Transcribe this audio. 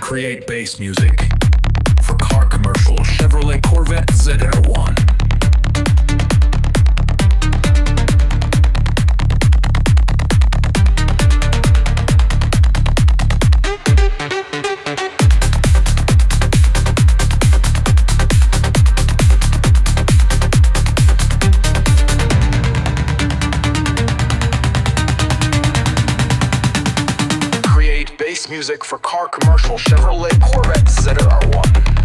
Create bass music for car commercial Chevrolet Corvette ZR1. Music for car commercial Chevrolet Corvette ZR1.